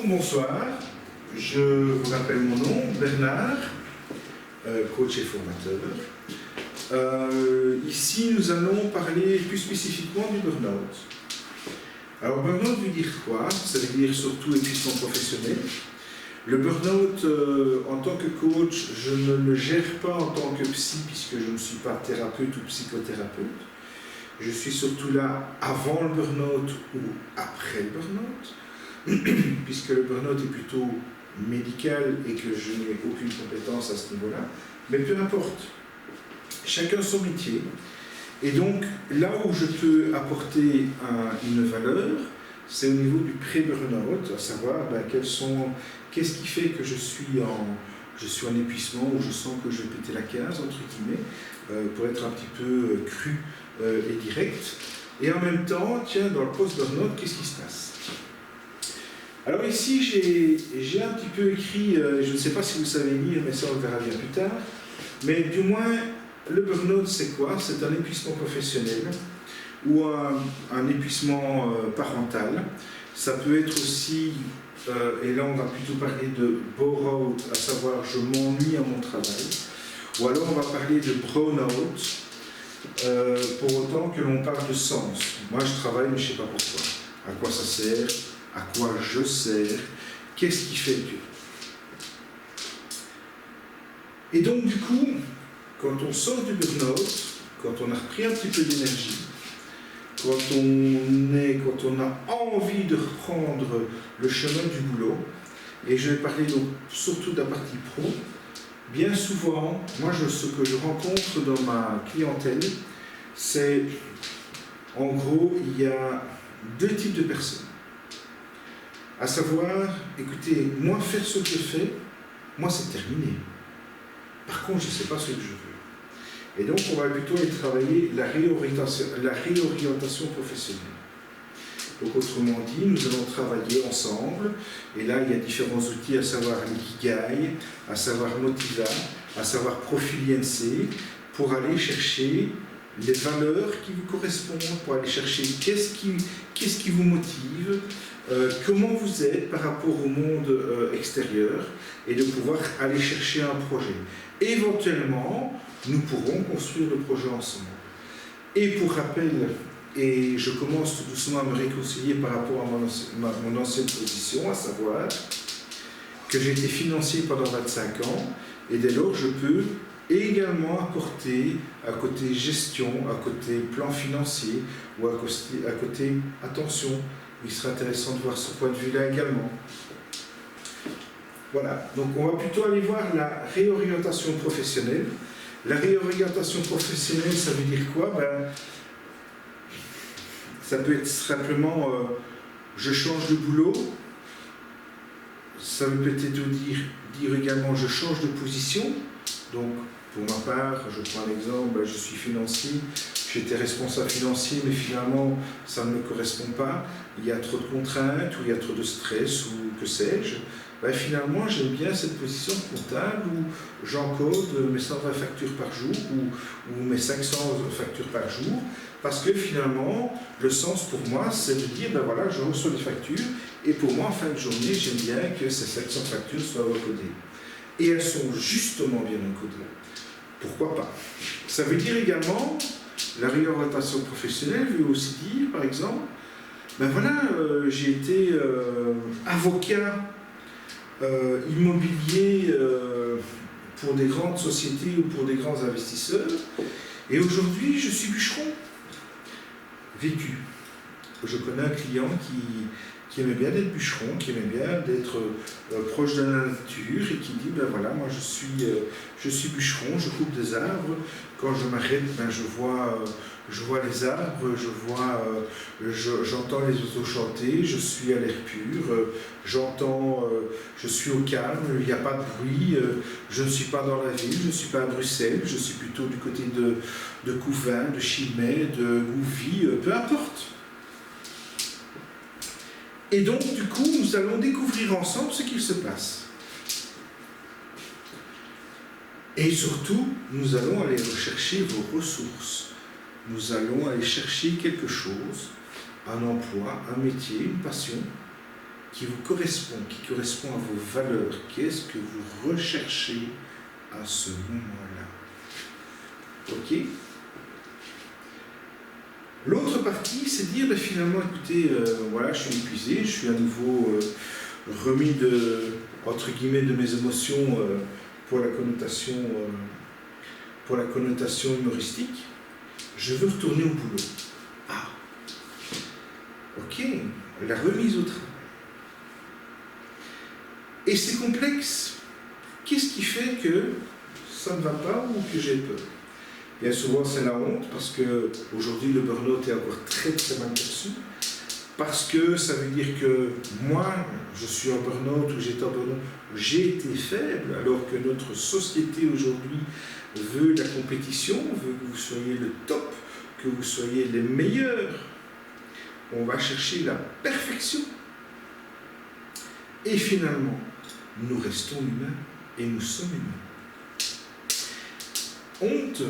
bonsoir. Je vous rappelle mon nom, Bernard, coach et formateur. Ici, nous allons parler plus spécifiquement du burn-out. Alors, burn-out veut dire quoi? Ça veut dire surtout épuisement professionnel. Le burn-out, en tant que coach, je ne le gère pas en tant que psy, puisque je ne suis pas thérapeute ou psychothérapeute. Je suis surtout là avant le burn-out ou après le burn-out, puisque le burn-out est plutôt médical et que je n'ai aucune compétence à ce niveau-là. Mais peu importe, chacun son métier. Et donc, là où je peux apporter une valeur, c'est au niveau du pré-burn-out, à savoir qu'est-ce qui fait que je suis en épuisement, ou je sens que je vais péter la case, entre guillemets, pour être un petit peu cru et direct. Et en même temps, tiens, dans le post-burn-out, qu'est-ce qui se passe? Alors ici, j'ai un petit peu écrit, je ne sais pas si vous savez lire, mais ça on le verra bien plus tard, mais du moins, le burn-out c'est quoi? C'est un épuisement professionnel ou un épuisement parental. Ça peut être aussi, et là on va plutôt parler de bore-out, à savoir je m'ennuie à mon travail, ou alors on va parler de burn-out, pour autant que l'on parle de sens. Moi je travaille mais je ne sais pas pourquoi. À quoi ça sert? À quoi je sers? Qu'est-ce qui fait que? Et donc du coup, quand on sort du burn-out, quand on a repris un petit peu d'énergie, quand on a envie de reprendre le chemin du boulot, et je vais parler donc surtout de la partie pro, bien souvent, moi ce que je rencontre dans ma clientèle, c'est en gros, il y a deux types de personnes. À savoir, écoutez, moi faire ce que je fais, moi c'est terminé. Par contre, je ne sais pas ce que je veux. Et donc, on va plutôt aller travailler la réorientation professionnelle. Donc, autrement dit, nous allons travailler ensemble. Et là, il y a différents outils, à savoir l'ikigai, à savoir Motiva, à savoir Profil INC, pour aller chercher les valeurs qui vous correspondent, pour aller chercher qu'est-ce qui vous motive, comment vous êtes par rapport au monde extérieur, et de pouvoir aller chercher un projet. Éventuellement, nous pourrons construire le projet ensemble. Et pour rappel, et je commence tout doucement à me réconcilier par rapport à mon ancienne position, à savoir que j'ai été financier pendant 25 ans, et dès lors je peux également apporter, à côté gestion, à côté plan financier, ou à côté attention, il serait intéressant de voir ce point de vue-là également. Voilà, donc on va plutôt aller voir la réorientation professionnelle. La réorientation professionnelle, ça veut dire quoi? Ça peut être simplement je change de boulot. Ça veut peut-être dire également je change de position. Donc, pour ma part, je prends un exemple, je suis financier, j'étais responsable financier, mais finalement, ça ne me correspond pas. Il y a trop de contraintes, ou il y a trop de stress, ou que sais-je. Finalement, j'aime bien cette position comptable où j'encode mes 120 factures par jour, ou mes 500 factures par jour, parce que finalement, le sens pour moi, c'est de dire, voilà, je reçois des factures, et pour moi, en fin de journée, j'aime bien que ces 500 factures soient recodées. Et elles sont justement bien encodées. Pourquoi pas? Ça veut dire également, la réorientation professionnelle veut aussi dire, par exemple, j'ai été avocat immobilier pour des grandes sociétés ou pour des grands investisseurs, et aujourd'hui, je suis bûcheron. Vécu. Je connais un client qui aimait bien d'être bûcheron, qui aimait bien d'être proche de la nature et qui dit, moi je suis bûcheron, je coupe des arbres, quand je m'arrête, je vois les arbres, j'entends les oiseaux chanter, je suis à l'air pur, je suis au calme, il n'y a pas de bruit, je ne suis pas dans la ville, je ne suis pas à Bruxelles, je suis plutôt du côté de Couvain, de Chimay, de Gouvy, peu importe. Et donc, du coup, nous allons découvrir ensemble ce qu'il se passe. Et surtout, nous allons aller rechercher vos ressources. Nous allons aller chercher quelque chose, un emploi, un métier, une passion, qui vous correspond, qui correspond à vos valeurs. Qu'est-ce que vous recherchez à ce moment-là? Ok? L'autre partie, c'est de dire, ben, finalement, écoutez, voilà, je suis épuisé, je suis à nouveau remis entre guillemets, de mes émotions pour la connotation humoristique. Je veux retourner au boulot. Ah, ok, la remise au travail. Et c'est complexe. Qu'est-ce qui fait que ça ne va pas ou que j'ai peur? Bien souvent, c'est la honte, parce qu'aujourd'hui, le burn-out est encore très très mal perçu. Parce que ça veut dire que moi, je suis en burn-out ou j'étais en burn-out, j'ai été faible, alors que notre société aujourd'hui veut la compétition, veut que vous soyez le top, que vous soyez les meilleurs. On va chercher la perfection. Et finalement, nous restons humains et nous sommes humains. Honte,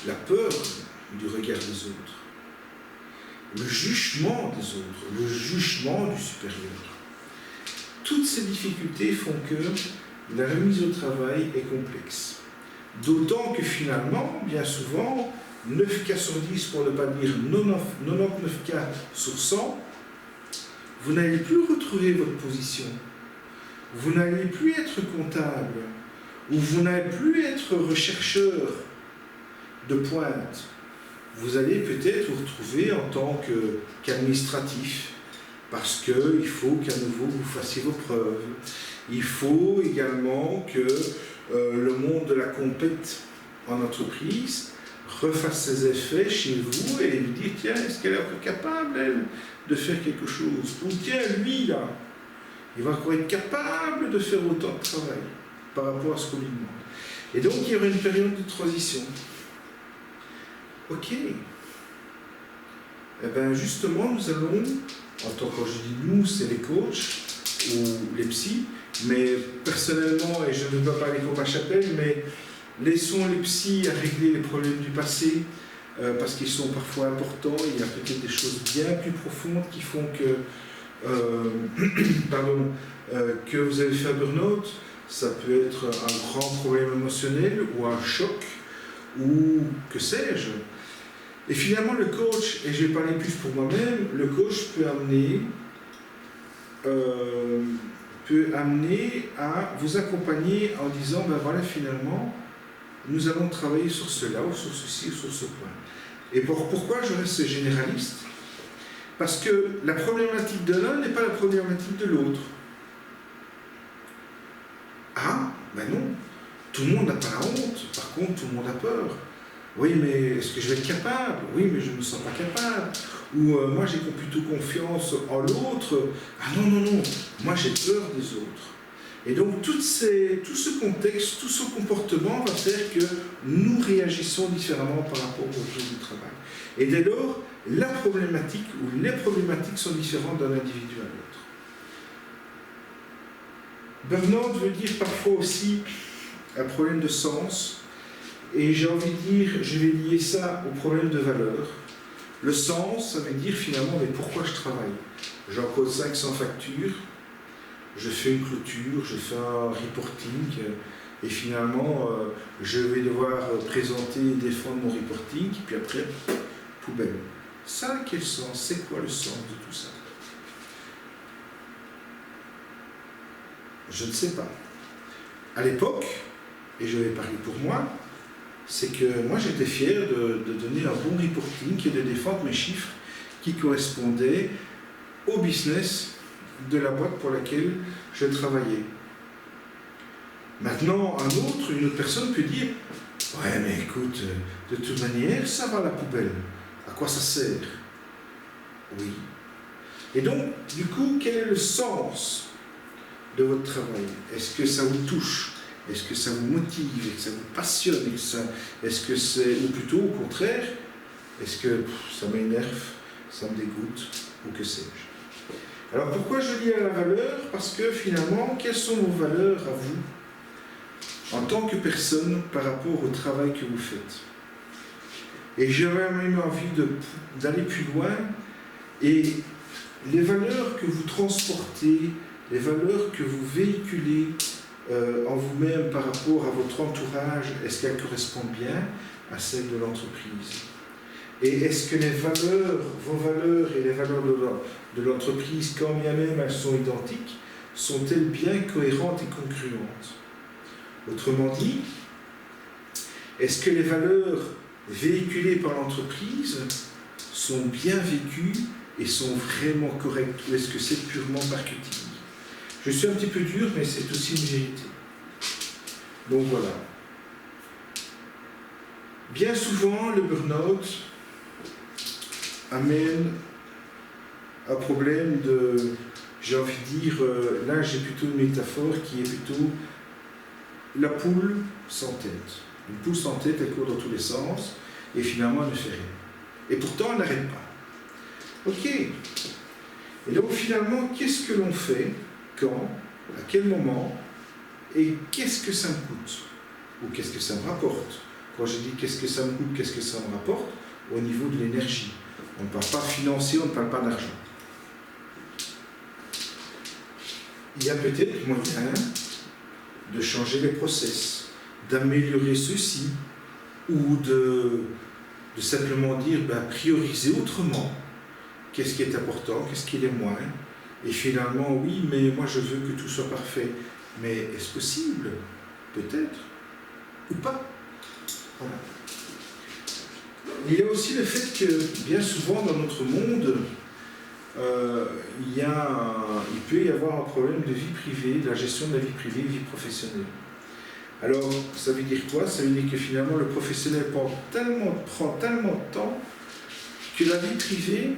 la peur du regard des autres, le jugement des autres, le jugement du supérieur. Toutes ces difficultés font que la remise au travail est complexe. D'autant que finalement, bien souvent, 9 cas sur 10, pour ne pas dire 99 cas sur 100, vous n'allez plus retrouver votre position. Vous n'allez plus être comptable, ou vous n'allez plus être rechercheur de pointe. Vous allez peut-être vous retrouver en tant qu'administratif, parce qu'il faut qu'à nouveau vous fassiez vos preuves. Il faut également que le monde de la compète en entreprise refasse ses effets chez vous et lui dire, tiens, est-ce qu'elle est encore capable, elle, de faire quelque chose? Ou tiens, lui, là, il va encore être capable de faire autant de travail par rapport à ce qu'on lui demande. Et donc, il y aura une période de transition. Ok. Eh bien, justement, nous allons, quand je dis nous, c'est les coachs ou les psys, mais personnellement, et je ne dois pas aller pour ma chapelle, mais laissons les psys à régler les problèmes du passé, parce qu'ils sont parfois importants. Il y a peut-être des choses bien plus profondes qui font que, que vous avez fait un burn-out. Ça peut être un grand problème émotionnel ou un choc, ou que sais-je. Et finalement, le coach, et je vais parler plus pour moi-même, le coach peut amener à vous accompagner en disant, ben voilà, finalement, nous allons travailler sur cela, ou sur ceci, ou sur ce point. Et pourquoi je reste généraliste? Parce que la problématique de l'un n'est pas la problématique de l'autre. Ah, ben non, tout le monde n'a pas la honte, par contre, tout le monde a peur. Oui, mais est-ce que je vais être capable? Oui, mais je ne me sens pas capable. Ou moi, j'ai plutôt confiance en l'autre. Ah non, non, non, moi, j'ai peur des autres. Et donc, tout ce contexte, tout ce comportement va faire que nous réagissons différemment par rapport au jour du travail. Et dès lors, la problématique ou les problématiques sont différentes d'un individu à l'autre. Burn-out veut dire parfois aussi un problème de sens. Et j'ai envie de dire, je vais lier ça au problème de valeur. Le sens, ça veut dire finalement, mais pourquoi je travaille? J'encode 500 factures, je fais une clôture, je fais un reporting, et finalement, je vais devoir présenter et défendre mon reporting, puis après, poubelle. Ça, quel sens? C'est quoi le sens de tout ça? Je ne sais pas. À l'époque, et je vais parler pour moi, c'est que moi j'étais fier de donner un bon reporting et de défendre mes chiffres qui correspondaient au business de la boîte pour laquelle je travaillais. Maintenant, une autre personne peut dire « Ouais, mais écoute, de toute manière, ça va à la poubelle. À quoi ça sert ?» Oui. Et donc, du coup, quel est le sens de votre travail? Est-ce que ça vous touche? Est-ce que ça vous motive? Est-ce que ça vous passionne? Est-ce que c'est, ou plutôt au contraire, est-ce que ça m'énerve, ça me dégoûte, ou que sais-je? Alors pourquoi je lis à la valeur? Parce que finalement, quelles sont vos valeurs à vous, en tant que personne, par rapport au travail que vous faites? Et j'aurais même envie d'aller plus loin et les valeurs que vous transportez, les valeurs que vous véhiculez en vous-même par rapport à votre entourage, est-ce qu'elles correspondent bien à celles de l'entreprise? Et est-ce que les valeurs, vos valeurs et les valeurs de l'entreprise, quand bien même elles sont identiques, sont-elles bien cohérentes et congruentes? Autrement dit, est-ce que les valeurs véhiculées par l'entreprise sont bien vécues et sont vraiment correctes, ou est-ce que c'est purement marketing? Je suis un petit peu dur, mais c'est aussi une vérité. Donc voilà. Bien souvent, le burn-out amène un problème de, j'ai envie de dire, là j'ai plutôt une métaphore qui est plutôt la poule sans tête. Une poule sans tête, elle court dans tous les sens, et finalement elle ne fait rien. Et pourtant elle n'arrête pas. Ok. Et donc finalement, qu'est-ce que l'on fait, quand, à quel moment, et qu'est-ce que ça me coûte? Ou qu'est-ce que ça me rapporte? Quand je dis qu'est-ce que ça me coûte, qu'est-ce que ça me rapporte, au niveau de l'énergie. On ne parle pas financier, on ne parle pas d'argent. Il y a peut-être moyen de changer les process, d'améliorer ceci, ou de simplement dire, prioriser autrement. Qu'est-ce qui est important, qu'est-ce qui est moins. Et finalement, oui, mais moi je veux que tout soit parfait. Mais est-ce possible? Peut-être. Ou pas. Voilà. Il y a aussi le fait que, bien souvent dans notre monde, il peut y avoir un problème de vie privée, de la gestion de la vie privée, vie professionnelle. Alors, ça veut dire quoi? Ça veut dire que finalement, le professionnel prend tellement de temps que la vie privée,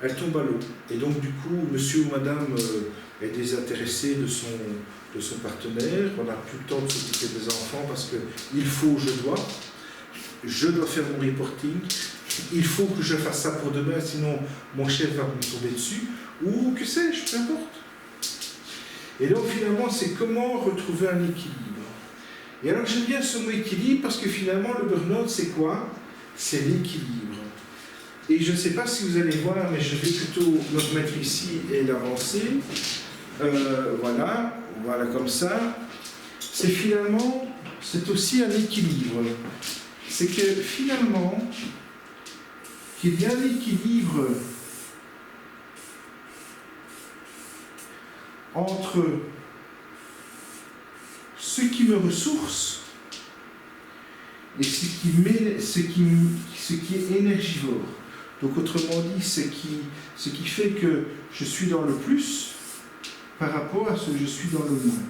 elle tombe à l'eau. Et donc, du coup, monsieur ou madame est désintéressé de son partenaire, on n'a plus le temps de s'occuper des enfants parce que il faut, je dois faire mon reporting, il faut que je fasse ça pour demain, sinon mon chef va me tomber dessus, ou que sais-je, peu importe. Et donc finalement, c'est comment retrouver un équilibre. Et alors j'aime bien ce mot équilibre parce que finalement, le burn-out, c'est quoi? C'est l'équilibre. Et je ne sais pas si vous allez voir, mais je vais plutôt me remettre ici et l'avancer. Voilà comme ça. C'est finalement, c'est aussi un équilibre. C'est que finalement, qu'il y a un équilibre entre ce qui me ressource et ce qui est énergivore. Donc autrement dit, ce qui fait que je suis dans le plus par rapport à ce que je suis dans le moins.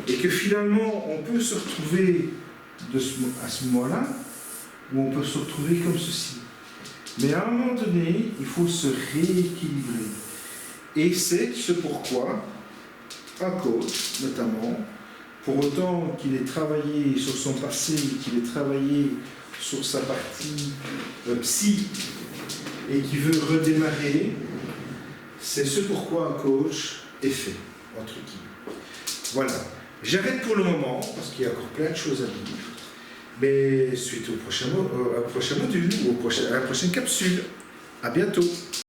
Et que finalement, on peut se retrouver à ce moment-là, où on peut se retrouver comme ceci. Mais à un moment donné, il faut se rééquilibrer. Et c'est ce pourquoi un coach, notamment, pour autant qu'il ait travaillé sur son passé, qu'il ait travaillé sur sa partie psy, et qui veut redémarrer, c'est ce pourquoi un coach est fait, entre guillemets. Voilà. J'arrête pour le moment, parce qu'il y a encore plein de choses à dire. Mais suite au prochain module, ou à la prochaine capsule. À bientôt.